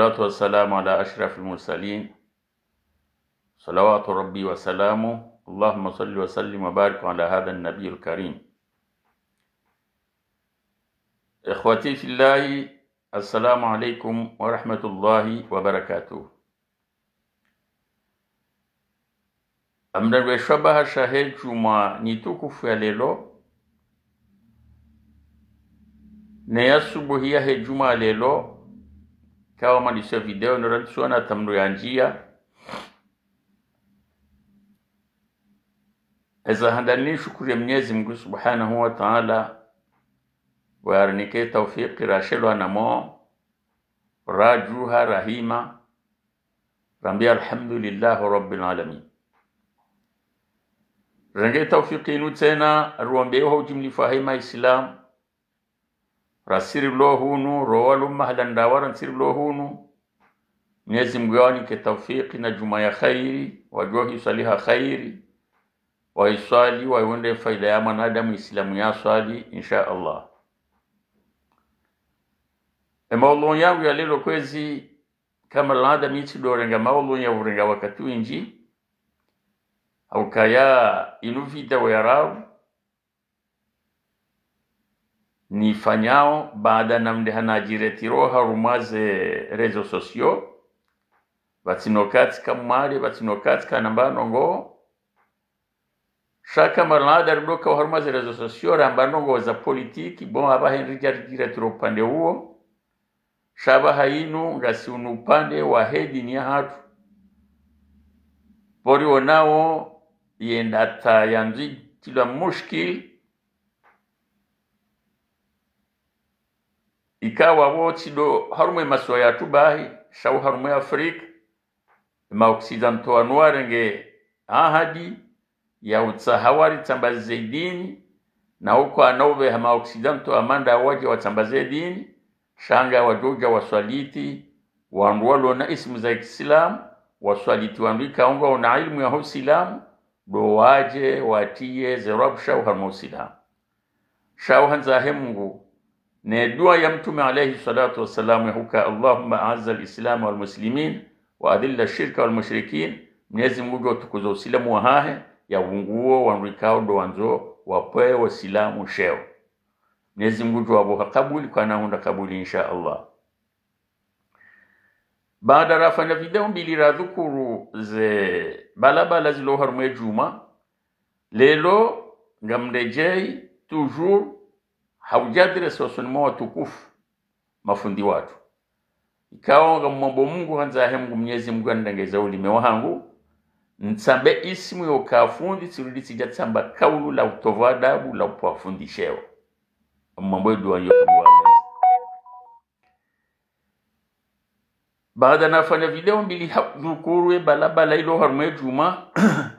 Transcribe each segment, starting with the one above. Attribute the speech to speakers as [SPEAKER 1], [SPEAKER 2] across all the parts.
[SPEAKER 1] والصلاة والسلام على أشرف المرسلين صلوات ربي وسلامه اللهم صل وسلم وبارك على هذا النبي الكريم. إخوتي في الله، السلام عليكم ورحمة الله وبركاته. Amdangwe shabaha shahe juma nitukufu ya lelo na ya subuhi ya juma lelo kawa malisha video nurantsuana tamru ya njia eza handani shukuri ya Mwenyezi Mungu Subhanahu wa Ta'ala wa arnike tawfiqi rashelu anamo rajuha rahima rambi alhamdulillah rabbil alamin. Rangi tawfiqi inu tena ruambie ho jimli fahima Islam rasiri lohunu rowalu mahlan dawaran siri lohunu Mwenyezi Mungu anike tawfiqi na juma ya khairi wajohi saliha khairi wa isali wa wende faida ya mwanadamu Islamu ya swali insha Allah. Maulon yangu ya lelo kwezi kama lada michi dorenga maulon ya urenga wakati winji au kaya inuvida wa yarau ni fanyao baada namde hanajiretiroha harumaze rezo sosio batinokati kamari batinokati kanambano ngo shaka marlada rudoka harumaze rezo sosio rambano ngo za politiki bon aba henrija diretiro pande huo shaba hainu ngasi unupande wa hedi ni hatu pori onao yendata yanzi tila mushkil ikawa wochido harume maswaya tubahi shau harume Afrika ma occidental anuarenge ahadi ya utsahawari tambaze dini na huko anove hama occidental amanda waje watambaze dini shanga wajoja waswaliti wandualo na ismu za Islam waswaliti wanduika unga una ilmu ya Islam do waje watie zerab shau harume Islam shau hanza hemungu ne dua ya mtume alayhi salatu wassalam huka Allahumma a'azza al-islam wal muslimin wa adilla ash-shirka wal mushrikin. Mwenyezi Mungu tukuzo Uislamu wa hahe ya unguo wanrikao do wanzo wapoe waislamu sheo. Mwenyezi Mungu wabo kabuli kwa naunda kabuli insha Allah. Baada rafanya video mbili radhukuru ze balabala zilo harume juma lelo ngamdejei toujours haujadire sosonimo watukufu mafundi watu ikaonga mambo Mungu hanza hemu Mwenyezi Mungu andangeza ulime wangu nsambe ismu yokafundi sirudi sijatsamba kaulu la utovadabu la upafundisheo mambo dua yokuwa baada nafanya video mbili dhukuru balabala ilo harume juma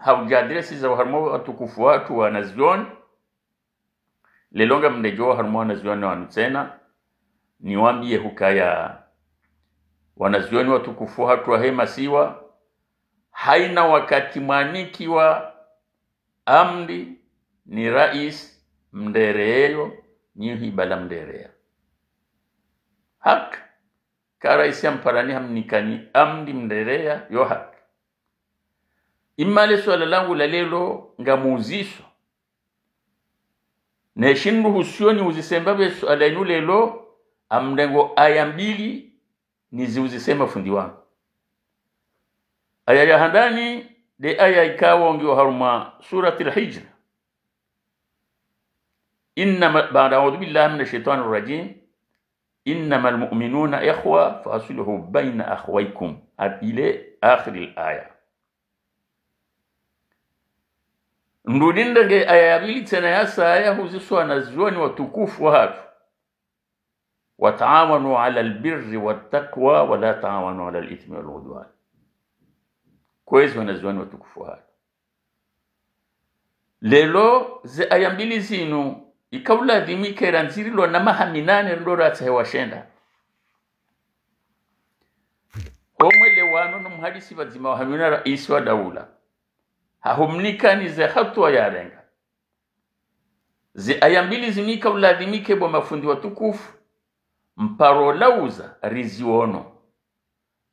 [SPEAKER 1] haujadire siza harume watukufu watu wanazioni lelonga mdejo harume wanazioni wanutena niwambie hukaya wanazioni watukufu hatu wa hema siwa haina wakati manikiwa amdi ni rais mdereyo nihi bala mdereya hak ka rais ya mparani hamnikani amdi mdereya yo hak imale swala langu la lelo ngamuziso neshindu husioni uzisembabe swala inu lelo amdengo aya mbili niziuzisema fundi wangu aya ya handani de aya ikawa ngio haruma surati al-Hijr inna ba'da a'udhu billahi minash shaitanir rajim innamal mu'minuna ikhwa fasluhu bayna akhwaykum ila akhir al-aya. Ndudinda ge aya ya bili tena yasa aya huziswa na zuoni watukufu watu وتعاونوا على البر والتقوى ولا تعاونوا على الإثم والعدوان. كويس ونزوان وتكفوها lelo ze ayambili zinu ikaula dhimike ranzirilo na mahaminane ndora tsewashenda omwele wano no muhadisi bazima wahamina rais wa daula hahumnikani ze hatua yarenga ze ayambili zimika uladhimike bo mafundi watukufu mparo lauza riziono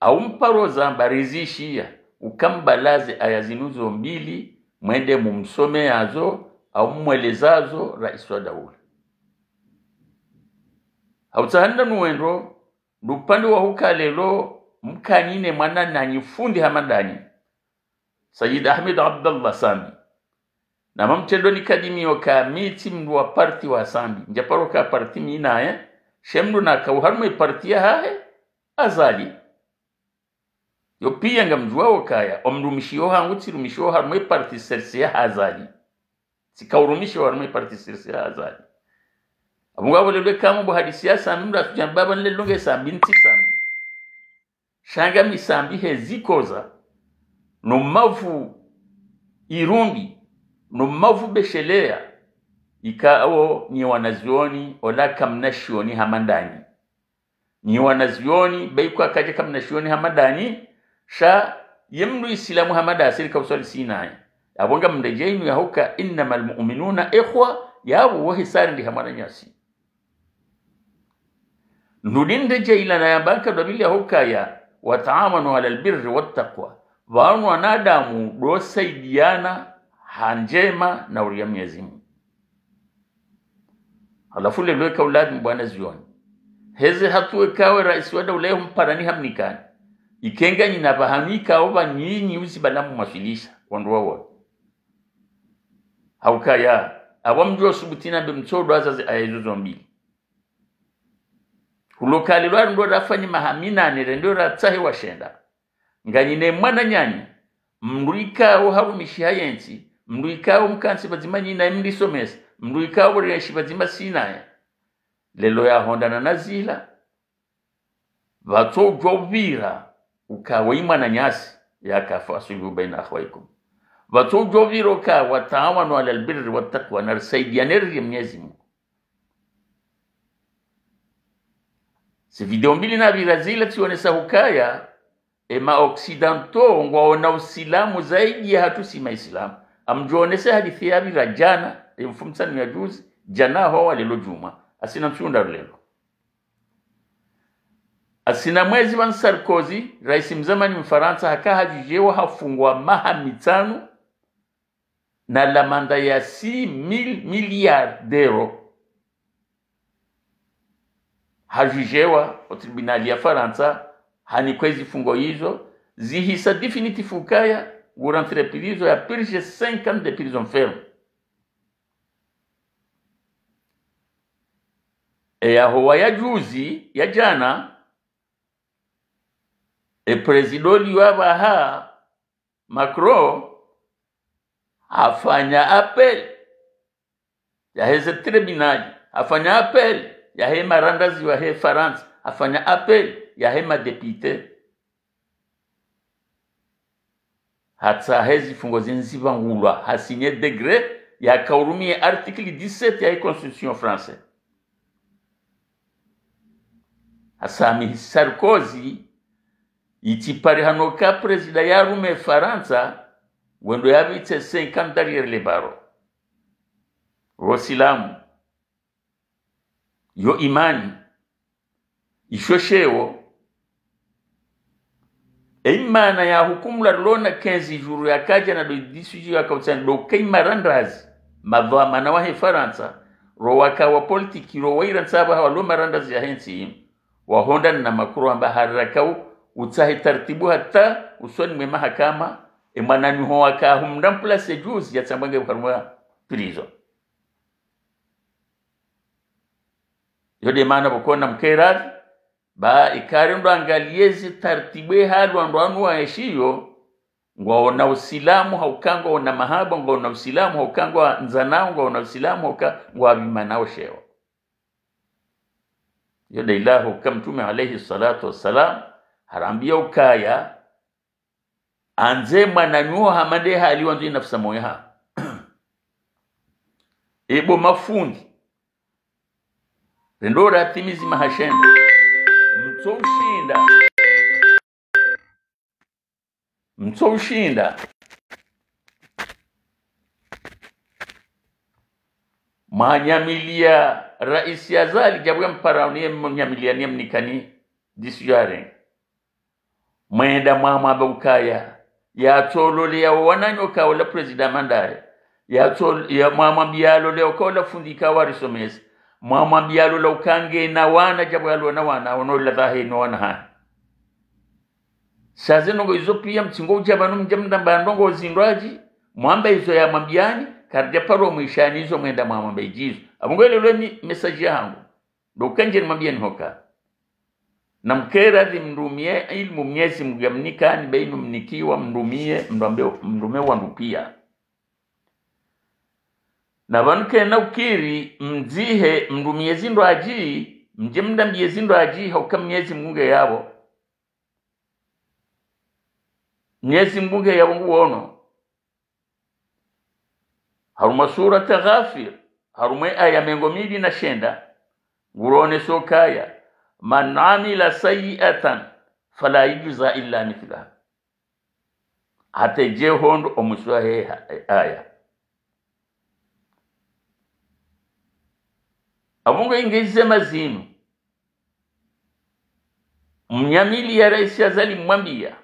[SPEAKER 1] au mparoza barizishia ukambalaze aya zinuzo mbili mwende mumsome yazo au mwelezazo rais wa daula. Hautahanda nuwendo lupande wa hukalelo mkanyine mwana nanyifundi hamadani Sayyid Ahmed Abdallah Sambi na mamtendo ni kadimio ka miti mdu wa parti wa Sambi njaparo ka parti minaye shemdu na kauharme parti ya hae azali yo pia nga mjua wakaya omrumishio hangu tirumishio harme parti sersi ya azali sikaurumisho harme parti sersi ya azali abunga wale kama bu hadisi ya Sambi mda tujambaba nlelonge Sambi nti Sambi shanga mi Sambi hezikoza no mavu Irundi no mavu beshelea ikao ni wanazioni ola kamnashioni hamandani ni wanazioni baikwa kaje kamnashioni hamadani sha yemnu islamu hamada asiri kausali sinai abonga mndejeinu ya huka innamal mu'minuna ikhwa yabu wahisari ndi hamana nyasi nudinde jeila na yabaka dobili ya huka ya wataamanu ala albirri wattaqwa wanu wanadamu dosaidiana hanjema na uriya Mwenyezi Mungu. Halafu leo kauladi mbwana zioni heze hatuwe kawe rais wa daula mparani hamnikani ikenga nyina bahamika oba nyinyi usibalamu mafilisha wandu wao haukaya abamjua subutina bimtodo azazi ayazo mbili kulokali lwa ndo rafanya mahamina nendo ratsahe washenda nganyine mwana nyani mruika o harumishi hayensi mruika o mkansi bazimanyi na mlisomesa mruika o reshi bazima sinaye lelo ya honda na nazila vato jovira ukawa imana nyasi yakafasulu baina akhwaikum vato jovira ukawa taawanu ala albirri wattaqwa narsaidianeri Mwenyezi Mungu. Si video mbili na virazila tionesa hukaya ema occidental ngwaona usilamu zaidi ya hatusi maislamu amjonese hadithi ya virajana mfumsani ya juzi jana hawa lelo juma asina mchunda lelo asina mwezi wa Sarkozy rais mzamani Mfaransa haka hajijewa hafungwa maha mitano na lamanda ya 6 milliards d'euros hajijewa o tribunali ya Faransa hani kwezi fungo hizo zihisa definitive kaya gurantre prison ya purge 5 ans de prison ferme ya huwa ya juzi ya jana presidoli wa baha Macron afanya appel ya heze tribunali afanya appel ya he marandazi wa he France afanya appel ya hema depute hata hezi fungo zinziba ngulwa hasinye degré ya kaurumie article 17 ya constitution française asami Sarkozy itipari hanoka presida ya rume Faransa wendo yabite 50 derrière les barreaux wosilamu yo imani ishosheo imana ya hukumu la lona 15 jours ya kaja na do 18 jours ya kautsan do kaimarandazi madwa mana wa Faransa rowaka wa politiki rowaira saba wa lo marandazi ya hensi wa honda na makuru amba harakau utahi tartibu hata usoni mwe mahakama manani ho waka humdam place juzi ya tsambange karwa prison yode mana bokona mkerad ba ikari ndo angaliezi tartibwe halu ndo anwa eshiyo ngwaona usilamu haukangwa ona mahaba ngwaona usilamu haukangwa nzanao ngwaona usilamu haukangwa bimanao sheo yode ilahu kamtume alayhi salatu wassalam harambia ukaya anze mwananyuo hamade hali wanzo inafsa moya ebo mafundi rendora timizi mahashenda mtoshinda manyamilia rais yazali jabwa mparauni mnyamilia ni mnikani disjare mwenda mwama baukaya ya tolo le ya wananyoka wala president mandare ya tolo ya mwama bialo le okola fundika warisomesi mwama bialo la ukange na wana jabalo na wana onola dhahe no wana ha saze nongo izo pia mtingo jabanu mjamda bandongo zindwaji mwamba izo ya mabiani karja paro mwishani izo mwenda mwama bejizo abungwele lweni message yangu ndo kanje mabiani hoka na mkera di mrumie ilmu mnyezi mgamnika ni beinu mnikiwa mrumie mrume wandu pia na banke na ukiri mzihe mrumie zindo aji mjemda mjezindo aji hoka mnyezi munge yabo mnyezi munge yabo nguono haruma surata Ghafir harume aya mengomidi na shenda ngurone sokaya man amila sayi'atan fala yujza illa mithla hata je hondo omuswa he aya abunga ingeze mazinu mnyamili ya rais azali mwambia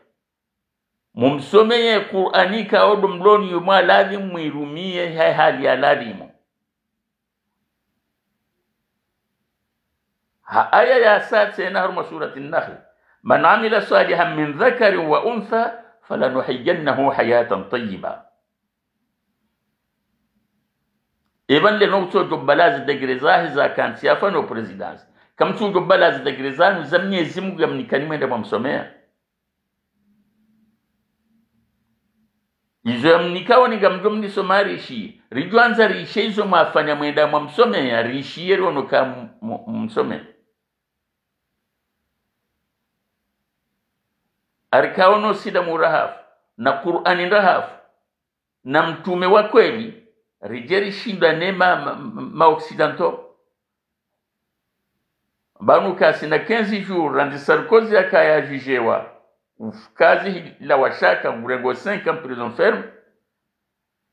[SPEAKER 1] mumsomeye Qur'ani ka odo mloni yuma lazim mwirumie hali ya lazima aya ya sasa na haruma surati an-nahl man amila salihan min dhakarin wa untha falanuhyiyannahu hayatan tayyiba Eban le nokto do balaz de grezahi za kanti afano presidence kam tu do balaz de grezanu zamnie zimu gamnikani mwenda mwamsomea izo mnikawa ni gamjomni somari shi rijwanza rishe izo mafanya mwenda mwamsomea rishi yero no kam msomea arikaono sida murahafu na Qur'ani rahafu na mtume wa kweli rijeri shinda nema ma occidentaux banu kasi na 15 jours randi Sarkozy akaya jugewa kazi la washaka mrengo 5 en prison ferme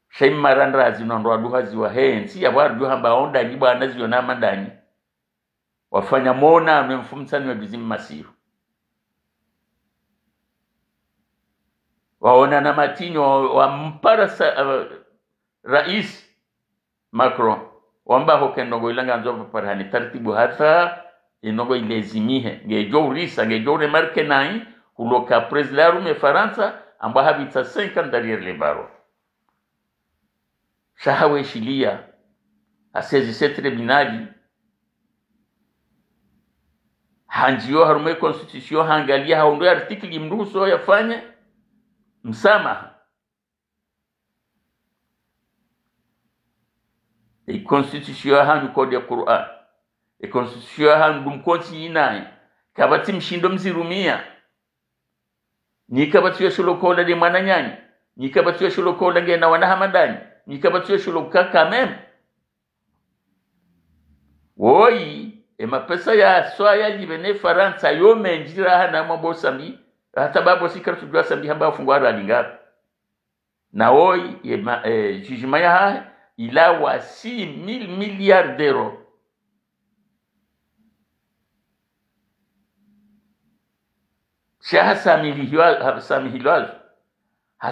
[SPEAKER 1] shay marandrazi nondo aduhazi wa hensi ya bwa duhamba onda nyiba anazi yona mandani wafanya mona amemfumsani wa bizimu masiru waona na matinyo wa mpara rais Macron wamba hokenogo ilanga nzoba parani taratibu hata inogo ilezimihe ngejo risa ngejo remarque nai kuloka president rume Faransa amba habita 5 ans derrière les barreaux shahawe shilia asezi tribunali hanjio harume constitution hangalia haundo article imruhusu yafanye msamaha e constitution hanu code ya Qur'an e constitution hanu dumkonti inai kabati mshindo mzirumia ni kabati ya shulokola de mananyani ni kabati ya shulokola ngena wana hamadani ni kabati ya shulokaka mem woi e mapesa ya soya libene Faransa yo menjira hana mabosami hata babo sikara tujua sambi hamba fungwara lingapi na woi jugement ya ila wa 6,000 milliards d'euros shaha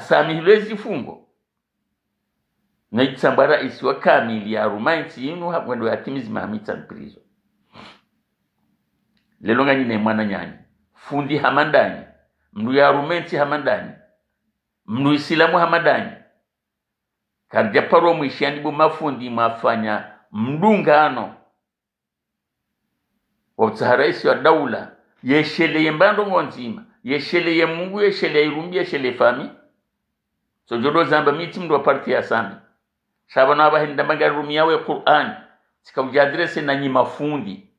[SPEAKER 1] samihilwezi fungo na itambara isiwa kamili ya rumainti inu mwendo ya timizi mahamita mprizo lelonga nyine mwana nyani fundi hamandani mnu ya rumenti hamandani mnu isilamu hamadani karja paro mwishani bu mafundi mafanya mdungano wabtahara isi wa daula yeshele yembando ngonzima yeshele ye mungu yeshele irumbi yeshele fami so jodo zamba miti mdu wa parti ya sami shabana waba hinda maga rumia we Qur'an sika ujadrese na nyi mafundi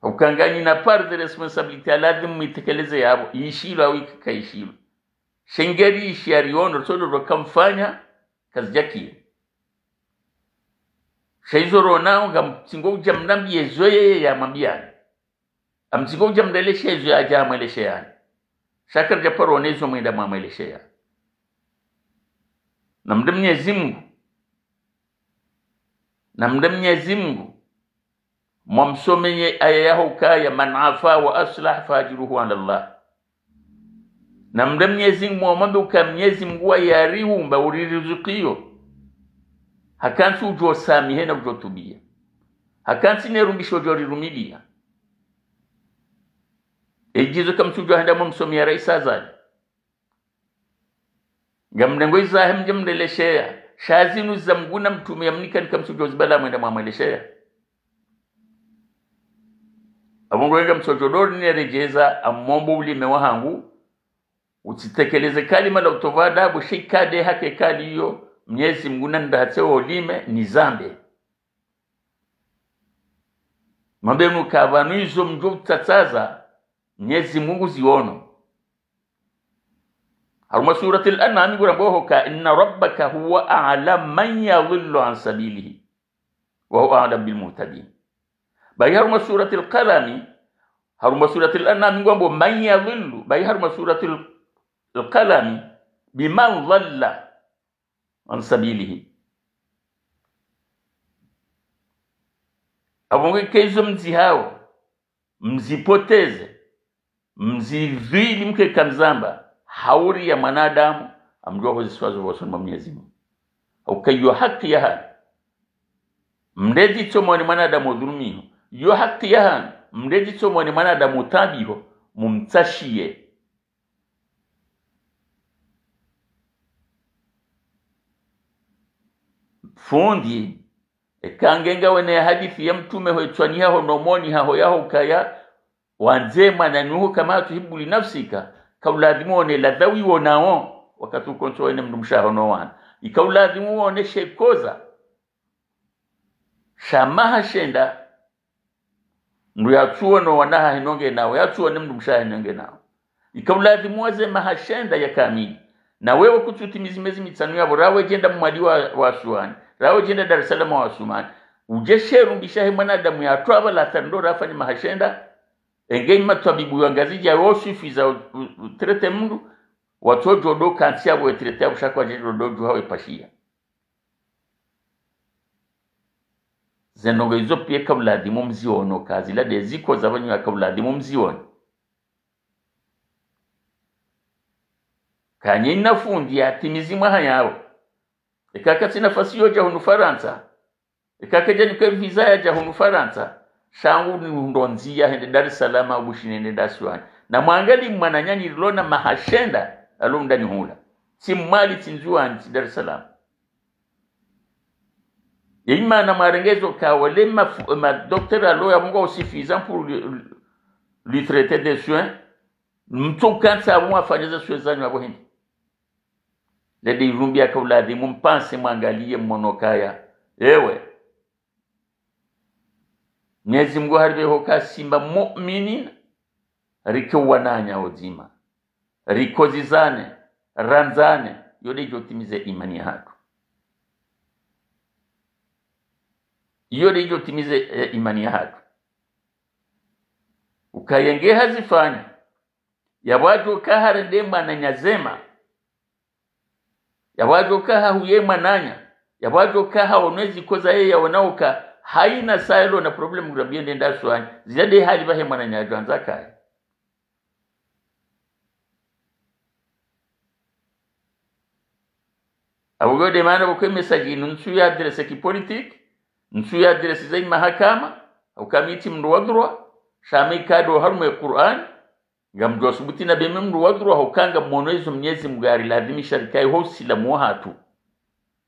[SPEAKER 1] ukanganyi na part de responsabilité lazim mwitekeleze yabo yishilo awiki kaishilo shengeri ishiariono todo kamfanya kazi yake shaizoro nao ngamtingo ujamnambi yezoye ya mambiani amtingo ujamdeleshe yezoye aja mweleshe yani shakar japaro nezo mwenda mweleshe yani na mdemnyezi Mungu mwamsomenye aya yaho kaya man afa wa aslah fajiruhu ala Allah. Na mda Mwenyezi Mungu mwambe uka Mwenyezi Mungu yariumba uririzukio. Hakansi ujo samihe na ujo tubia. Hakansi nerumbisho ujo rirumidia. Ejizo kamsujo handa mwamsomia raisa zali. Ngamdengo izahem jemdeleshea. Shazinu za mguna mtume yamnika nikamsujo zibala mwenda mwamweleshea. Abungo wenga msojodori ni rejeza amombo ulime wahangu. Utitekeleze kalima la utovada bushikade hake kali hiyo Mwenyezi Mungu ndahatsewa ulime ni zambe. Mabenu kavanu hizo mjovu tataza Mwenyezi Mungu ziono. Haruma surati al-An'am guramboho ka inna rabbaka huwa a'lam man yadhillu an sabilihi wa huwa a'lam bil muhtadin. Bayi haruma surati al-Qalam haruma surati al-An'am gurambo man yadhillu bayi haruma surati al-Qalam biman dhalla an sabilihi. Abonge kezo mzihao mzipoteze mzivili mke kamzamba hauri ya mwanadamu amjua hoziswazo waso na Mwenyezi Mungu. Ukayo haki ya hana mdezi tomo ni mwanadamu dhulumiho yo haki ya hana mdezi tomo ni mwanadamu tabiho mumtashie. Fundi ekangenga wene hadithi ya mtume hoitwani haho nomoni haho yaho kaya wanzema na nuhu kama tuhibu li nafsika kaulazimu one ladhawi wonao wakati ukonso wene mdumshaho no wana ikaulazimu one shekoza shamaha shenda ndu yatuo no wanaha hinonge nao yatuo ne mdumshaho hinonge nao ikaulazimu waze mahashenda ya kamili. Na wewe kututimizi mezi mitanu yabo rawe jenda mwadi wa Suwani rawe jenda Dar es Salaam wa Sumani ujesheru mbishahe mwanadamu ya tuwa la tandora afanye mahashenda engeni matabibu wangazi ya wosifiza utrete mndu watojo do kansi yabo etrete yabo shakwa jendo do hawe pashia zenongo izo pia kabuladi mumziono kazi la deziko zabanyu ya kabuladi mumziono kanye inafundi ya timizimwa hayao ikakati nafasi yo jahunu Faransa ikakaja ni visa ya jahunu Faransa shangu ni ndonzia hende Dar es Salaam au bushinende Daswani na mwangali mwananyani lona mahashenda alumda ni hula si mali tinzuani ti Dar es Salaam yima na marengezo ka wale ma docteur alo ya mungu suffisant pour lui traiter des soins mtukansa mwa fanyeza soins zanyu abo hindi lede irumbia kauladi mumpanse mwangalie mmonokaya ewe Mwenyezi Mungu haribeho kasimba mu'minin riko wananya uzima riko zizane ranzane yode jotimize imani yako yode jotimize imani yako ukayenge hazifanya yabajo kaharende mwana nyazema yabajo kaha huye mananya yabajo kaha onezi koza yeye wanaoka haina sailo na problem grabia ndenda swani zide hali bahe mananya janza kai abugode maana bukwe message nunsu ya adresse ki politique nunsu ya adresse zai mahakama au kamiti mruwadrwa shami kado harume Qur'an ngamdo subuti na beme mruwadrwa hokanga mwonezo Mwenyezi Mungu lazimisha rikai hosi la muhatu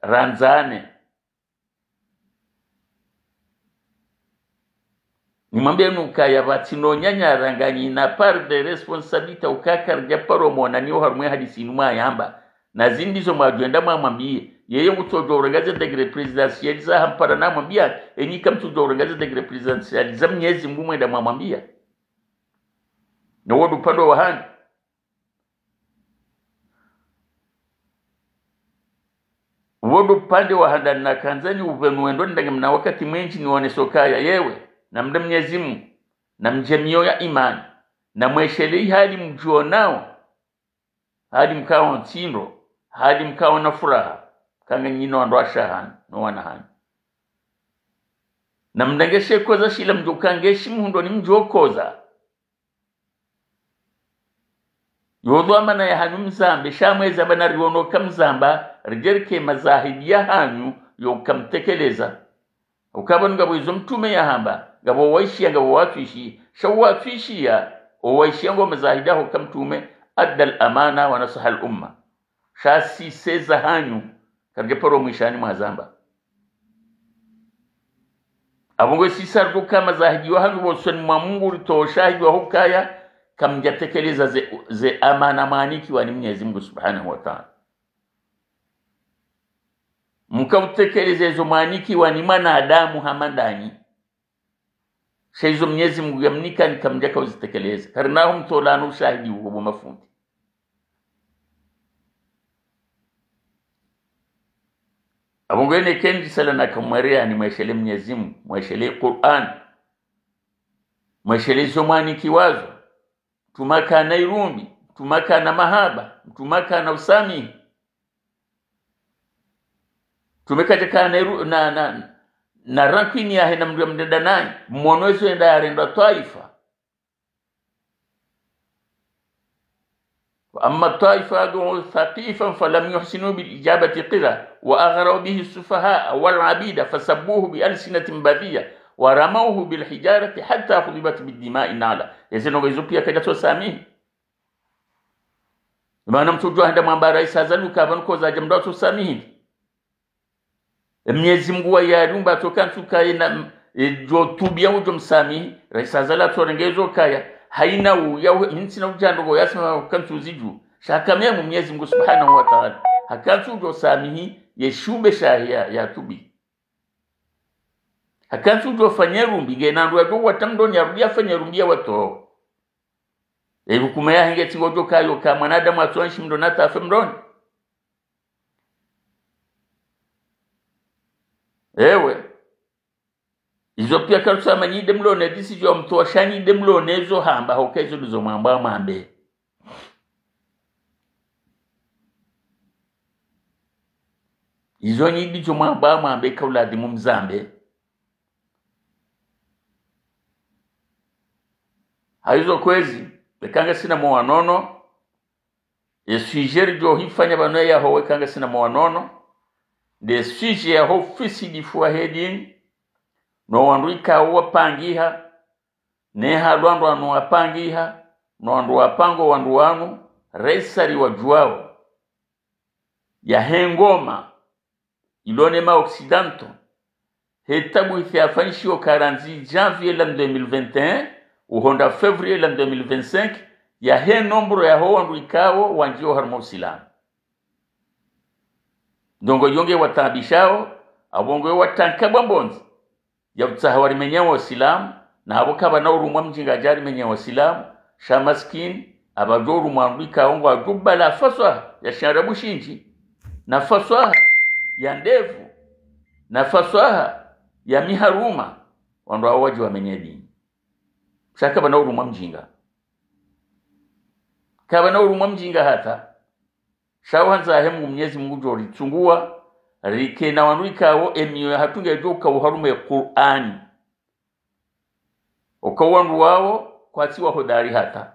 [SPEAKER 1] ranzane nimwambie nukaya batino nyanya ranganyi na part de responsabilité ukakar japaro mona niyo harumwe hadisi numa yamba na zindizo mwagenda mwambie yeye mutojo urangaze degree presidential za hampara na mwambia enyika mtojo urangaze degree presidential za Mwenyezi Mungu mwenda mwambia na wodu pando wa hani wodu pande wa handa na kanzani uvenuendo ndenge mna wakati mwenji nione sokaya yewe na mda Mwenyezi Mungu na mjemio ya imani na mweshele hadi mjuo nao hadi mkawa ntindo hadi mkawa na furaha kanga nyino ando ashahani no wanahani na mndangeshe koza shila mjokangeshi mundo ni mjokoza yodwa mana ya hanyu mzambe shamweza bana rionoka mzamba rijerike mazahidi ya hanyu yokamtekeleza ukabona ngabo izo mtume ya hamba ngabo waishi ngabo watwishi shawatwishi ya waishi ngo mazahidi ho kamtume adal amana wa nasaha al umma shasi seza hanyu karge poro mwishani mwazamba abongo sisardu kama zahidi wa hanyu bosoni mwa Mungu ritoshahidi wa hukaya kamjatekeleza ze amana maniki wa Mwenyezi Mungu Subhanahu wa Ta'ala mkautekeleza hizo maniki wa mwanadamu hamandani shaizo Mwenyezi Mungu yamnika nikamjaka uzitekeleza karinaho mtolano shahidi huo mafundi abongene kendi sala na kamwarea ni mweshele Mwenyezi Mungu mweshele Qur'an mweshele zomani kiwazo tumaka na irumbi tumaka na mahaba tumaka na usami tumekaja na rankini ya hena mdada nani mwonoezo enda ya renda taifa amma taifa adu thaqifan falam yuhsinu bil ijabati qira wa aghraw bihi sufaha wal abida fasabbuhu bi alsinatin badhiya wa ramawhu bil hijarati hatta khudibat bid dima'i nala yazino gezo pia kaja to sami maana mtujua handa mwambara isa zaluka banko za jamda to sami Mwenyezi Mungu wa yarumba tokantuka ina jo tubia ujo msami raisa zala torengezo kaya haina ya insina ujando yasema kantu ziju shakamia Mwenyezi Mungu Subhanahu wa Ta'ala hakantu jo samihi yeshumbe shahia ya tubi hakantu jo fanyerumbi genandwa jo watamdoni arudia fanyerumbia wato hukumaya hingeti ngojo kayo kama mwanadamu atwanshi mdonata afemdoni ewe izo pia karusa manyide mlone disi jo mtoshani de mlone zo hamba hokezo lizo mwamba mambe izo nyidi jo mwamba mambe kauladi mumzambe haizo kwezi bekanga sina mwanono esujeri jo hifanya bano ya howe kanga sina mwanono de suje ya ofisi di fuahedin no wanduika wapangiha ne halwando anu wapangiha no wandu wapango wandu wanu reisari wajuao ya hengoma ilone ma occidental hetabu ithiafanshi o 40 janvier 2021 ou honda février 2025 ya he nombro ya ho wandu ikao wanjio harmo silam dongo yonge watabishao abongo watankabwa mbonzi ya utahawari menyewa wasilamu na abokaba na urumwa mjinga jari menyewa wasilamu shamaskin abadoru mwandika ongo adubala faswa ya sharabu shinji na faswa ya ndevu na faswa ya miharuma wando awaji wa menyedi shakaba na urumwa mjinga kaba na urumwa mjinga hata shawanza hemu Mwenyezi Mungu jori tungua rike na wanuikao emiyo hatunge joka uharume Qur'ani ukawandu wao kwatiwa hodari hata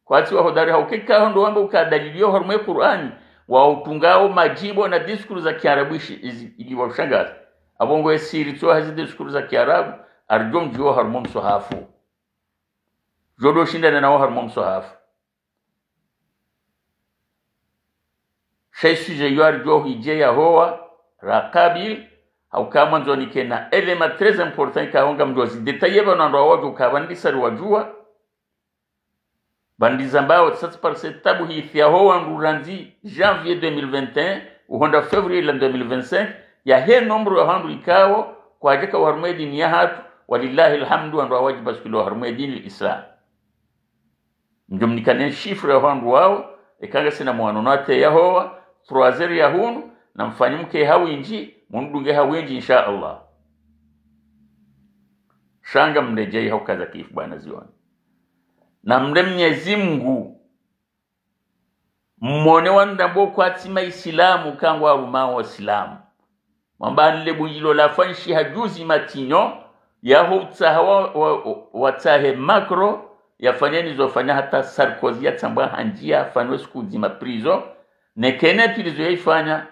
[SPEAKER 1] kwatiwa hodari haukeka hondo wando ukadalilio harume Qur'ani wa utungao majibu na diskuru za Kiarabu iliwashangaza abongo esiri to hazi diskuru za Kiarabu arjom jo harmum sohafu jodo shinda na harmum sohafu shaisuje yuari jo hije ya hoa rakabil au kama nzoni kena elema très important ka honga mdozi detayeba na ndo waju ka bandisa wajua bandiza mbao sasa par tabu hii ya hoa nduranzi janvier 2021 ou honda février 2025 ya he nombre ya handu ikao kwa jeka warmedi ni hatu walillahi alhamdu ndo wajibu baskilo harmedi ni islam ndumnikane chiffre ya handu wao ekanga sina mwanonate ya hoa troisième ya hunu na mfanyimke hawinji mundunge hawinji insha Allah shanga mrejei haukaza kifu bwana zioni na mre Mwenyezi Mungu mmone wanda boko atima Islamu kangwa arumao Islamu mwambani le bujilo la fanshi hajuzi matinyo yaho utsaha watsahe Macron yafanyeni zofanya hata Sarkozy yatsamba hanjia fanwe siku zima prison nekene prison yaifanya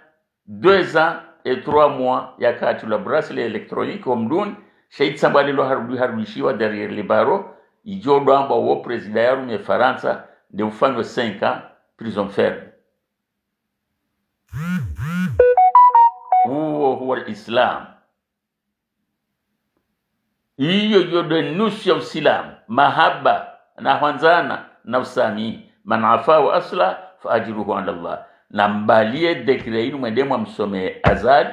[SPEAKER 1] 2 ans et 3 mois yakati la bracelet électronique omdun sheitsamba lilo harudishiwa derrière les barreaux ijodo amba wo president yarume Faransa de ufanywe 5 ans prison ferme. Huo Islam. Iyo yodo nusu ya Uislamu, mahaba na hwanzana na usami, man afa wa asla fa ajruhu ala Allah. Na mbalie dekre inu mwendemu msome azali,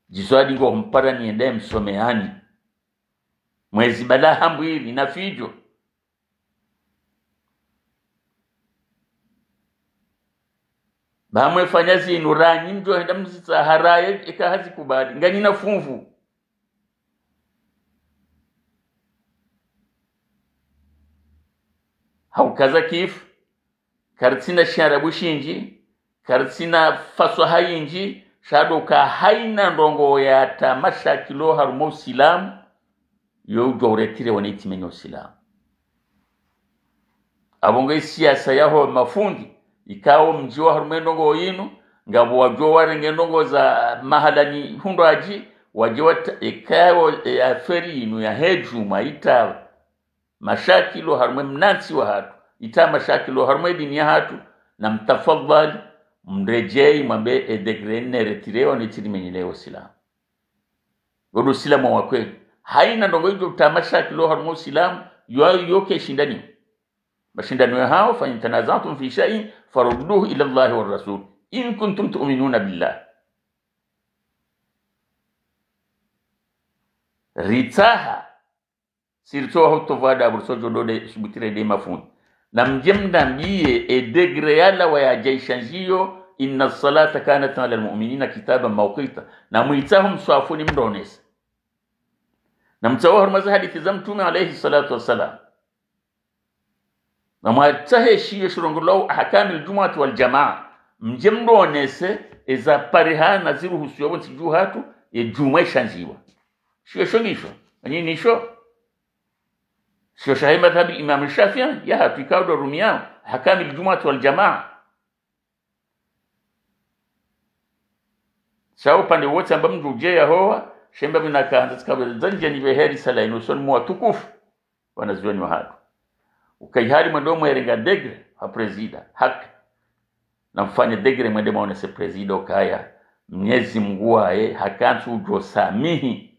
[SPEAKER 1] jiswadi ngo mpara niende msomeani. Mwezi bala hambu hili na fijo. Bahamwe fanyazi inuranyi mjo henda mzita haraye eka hazi kubali. Ngani na funvu. Haukaza kif, karitsina sharabu shinji, karitsina faswa hayinji, shadoka haina ndongo ya tamasha kilo harumo usilamu, yo ujoretire waneti menyo usilamu. Abonge siyasa yaho mafundi, ikao mjiwa harume ndongo inu, ngabu wajo warenge ndongo za mahalani hundo aji, wajiwa ikao aferi inu ya hejuma ita mashakilo harume mnansi wa hatu, ita mashakilo harume dini ya hatu, na mtafadhali mrejei mwambe edegre retire wanetiri menyeleo silamu. Godo silamu wa kweli. Haina ndongo hiyo utamashakilo harume silamu, yoke shindani. Mashindani wa hao fa intanazantum fi shay'in farudduhu ila Allah wa rasul in kuntum tu'minuna billah. Ritaha sirto hotovada abursojo dode subitire de mafun na mjemda mjie edegre yala wa ya jaishanjio inna salata kanat ala almu'minina kitaban mawqita na muitahum swafuni mdones na mtawahur maza hadithi za mtume alayhi salatu wassalam na mwatahe shiyo shurungulau ahkam aljum'ah wal jamaa mjemdonese eza parihana ziruhu siyo ntiju hatu ejumwe shanjiwa shiyo shogisho nini sho sio shahi madhhabi Imam Shafi'i ya hatu ikaudo rumiao ahkam aljum'ah wal jamaa sawa pande wote ambao mjuje ya hoa shemba binakaanza tsikabele zanje ni beheri sala inuson mwa tukufu wanazioni wa hatu ukaihari mwendomo erenga degre ha presida haki na mfanye degre mwendemo onese presida ukaya mnyezi mguae hakansu ujo samihi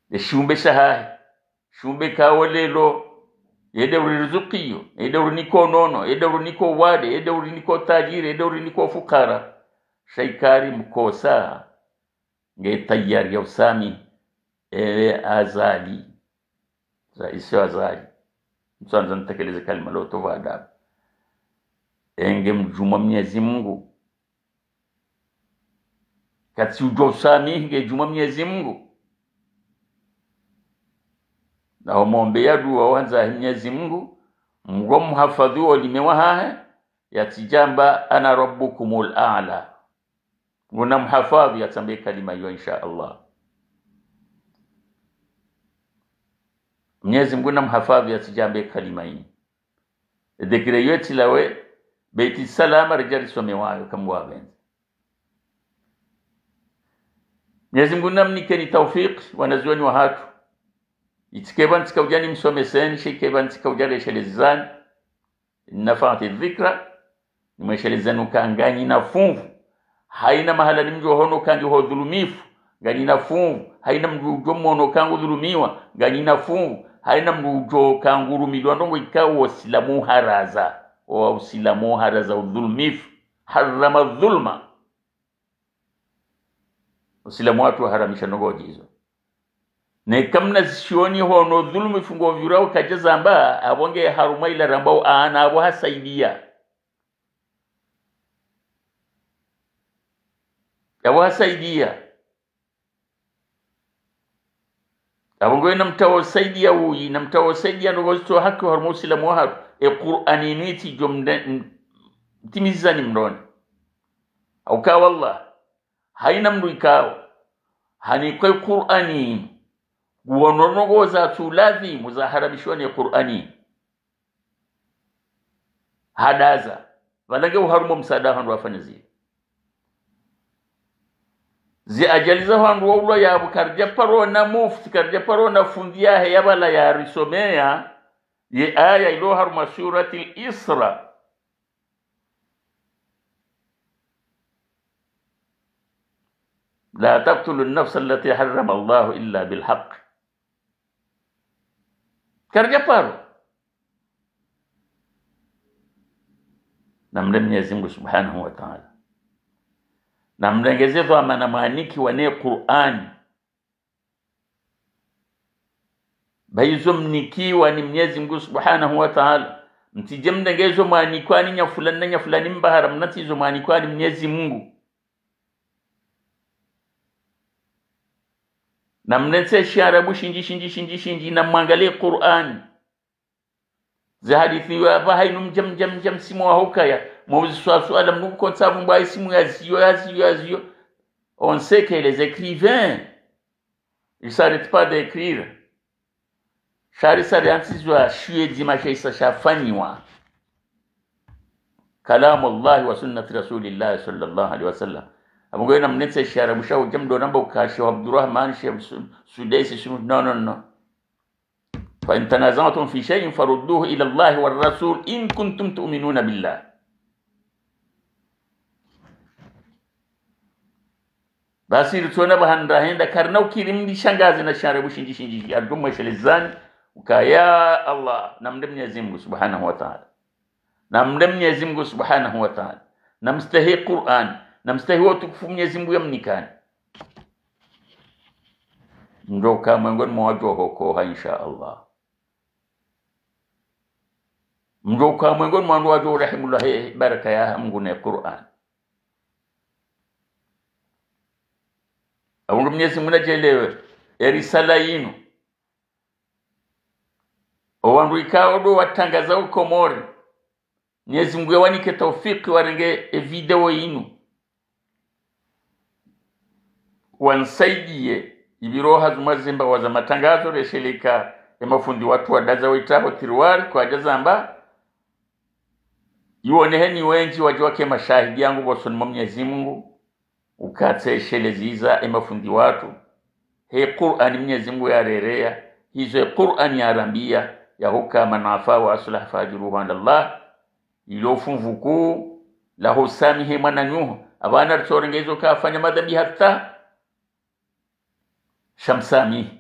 [SPEAKER 1] de shumbe shahahi shumbe kawolelo yede urizukiyo yede uriniko nono yede uriniko wade yede uriniko tajiri yede uriniko fukara shaikari mkosa nge tayari ya usami azali raisi azali msanza nitekeleze kalima loto wa adabu enge mjuma Mwenyezi Mungu kati ujo usami nge juma Mwenyezi Mungu na omombe ya dua wanza Mwenyezi Mungu mgomu hafadhu walimewa hahe ya tijamba ana rabbukumul a'la nguna mhafadhi ya tambe kalima hiyo insha Allah. Mwenyezi Mungu na mhafadhi ya tijambe kalima hii dekire yeti lawe beiti salama rejali somewayo kamwa benzi. Mwenyezi Mungu namnikeni tawfiq wanazuoni wa hatu itikeban tikaujani msomeseni shikeban tikaujale shelezani nafati dhikra nimeshelezanu kangani na funvu haina mahala nimjo hono kangi ho dhulumifu ngani na funvu haina mjo mono kangu dhulumiwa ngani na funvu haina mjo kanguru midwandongo ikawo wasilamu haraza wa usilamu haraza udhulumifu harama dhulma usilamu watu haramisha nogoji hizo ne kamna zishoni hono dhulumu fungo virao kajazamba abonge haruma ila rambao ana abo hasaidia abo hasaidia abongo ina mtawo saidia uyi na mtawo saidia ndogosto haki haruma usilamu wahatu Qur'ani niti jomde timizani mroni au ka wallah haina mdu ikao hani kwa Qur'ani guononogoza tuladhi muzaharabishwa ni Qur'ani hadaza walange uharumo msaada handu wafanya zi ajaliza handu waulo ya bukarja paro na mufti karja paro na fundia he yabala ya risomea ye aya ilo haruma surati al-Isra la taqtulu an-nafsa allati harrama Allahu illa bil haqq karja paro namle Mwenyezi Mungu Subhanahu wa Ta'ala namlengezezo amana maaniki wane Qur'an baizo mnikiwa ni Mwenyezi Mungu Subhanahu wa Ta'ala mtije mlengezo maanikwani nya fulani mbahara mnatizo maanikwani Mwenyezi Mungu namnetse sharabu shinji na mwangalie Qur'an za hadithi wa bahainum jam simu wa hukaya mawzi swala mnuko konsabu mbai simu yazio on sait que les écrivains ils s'arrêtent pas d'écrire sharisa yantsizwa shiye dimashe shafaniwa kalam Allah wa sunnati rasulillah sallallahu alaihi wasallam amungo na mnetse sharabu shawo jamdo namba ukashi Abdurrahman Sheikh Sudaisi sunu no فإن تنازعتم في شيء فردوه إلى الله والرسول إن كنتم تؤمنون بالله basiri tuna bahanda henda karnau kirimdi shangazi na sharabu shinji adumma shelizani ukaya Allah namde Mwenyezi Mungu Subhanahu wa Ta'ala namde Mwenyezi Mungu Subhanahu wa Ta'ala namstahi Qur'an namstahi watukufu Mwenyezi Mungu yamnikani ndo kama ngoni mwajo hoko insha Allah mjoka mwengon mwandu wa rahimullah baraka ya Mungu na Qur'an awungu Mwenyezi Mungu najelewe risala yinu owandu ikao do watangaza uko mori Mwenyezi Mungu yawanike tawfiki warenge video yinu wansaidie ibiroha zumazimba waza matangazo reshelika emafundi watu wadaza witabo tiruwari kwa jazamba yuoneheni wenji wajiwake mashahidi yangu bosoni Mwenyezi Mungu ukatse sheleziza emafundi watu he Qur'an Mwenyezi Mungu yarerea hizo Qur'an ya arambia ya huka manafa wa aslah fajiruhu Allah ilofunvuku la husamihi mananyuhu abana tsorengezo kafanya madhambi hata shamsami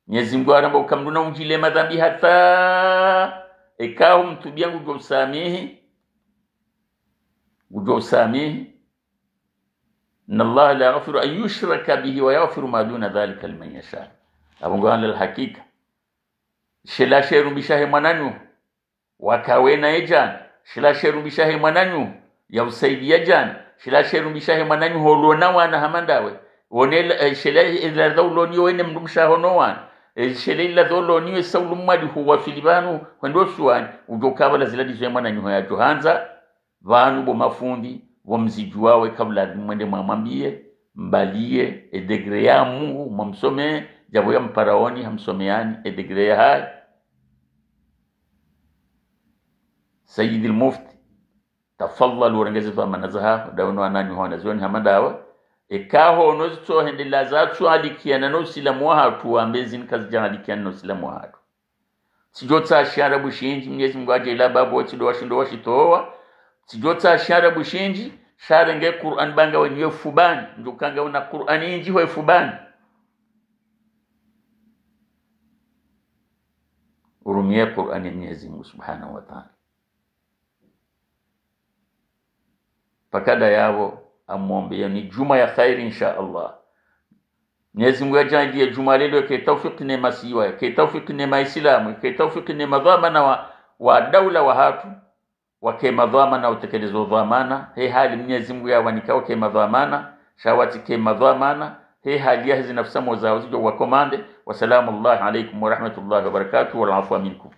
[SPEAKER 1] Mwenyezi Mungu aramba ukamduna unjile madhambi hata ekao mtubia gujosamihi inna Allah la yaghfiru an yushraka bihi wa yaghfiru ma duna dhalika liman yasha abungo ala alhakika shela sheru bishahe mwananyu wakawena ejan shela sheru bishahe mwananyu ya usaidia jan shela sheru bishahe mwananyu holona wana hamandawe wonela shela ila dhawloni wene mdumshahono wana shela ila dhawloni sawlumadi huwa filibanu kwendo suwani ujokabala ziladi zo mwananyu ya johanza vanu bo mafundi wamzijuawe kabla mwende mwambie mbalie edegre ya Mungu mwamsome jabo ya mparaoni hamsomeani edegre ya hai Sayyid al-Mufti tafadhalu rengeze manazaha dawno anani hona zoni hamadawa ekaho nozo hendela zatsu alikiana no silamu hatu ambezi nikazi alikiana no silamu hatu sijotsa sharabu shinji Mwenyezi Mungu ajela babo chido washitoa sijotsa sharabu shinji sharenge Qur'an banga wenye fubani ndukanga una Qur'an inji ho fubani urumie Qur'an Mwenyezi Mungu Subhanahu wa Ta'ala pakada yao amwombe ni juma ya khair insha Allah Mwenyezi Mungu ajalie juma lelo ke tawfik ne masiwa ke tawfik ne maislamu ke tawfik ne madhamana wa dawla wa hatu wake madhamana utekelezo dhamana he hali Mwenyezi Mungu yawanikao ke madhamana shawati ke madhamana he hali hizi nafsa mo zao zijo wakomande. Wasalamu alaykum wa rahmatullahi wa barakatuh wal afwa minkum.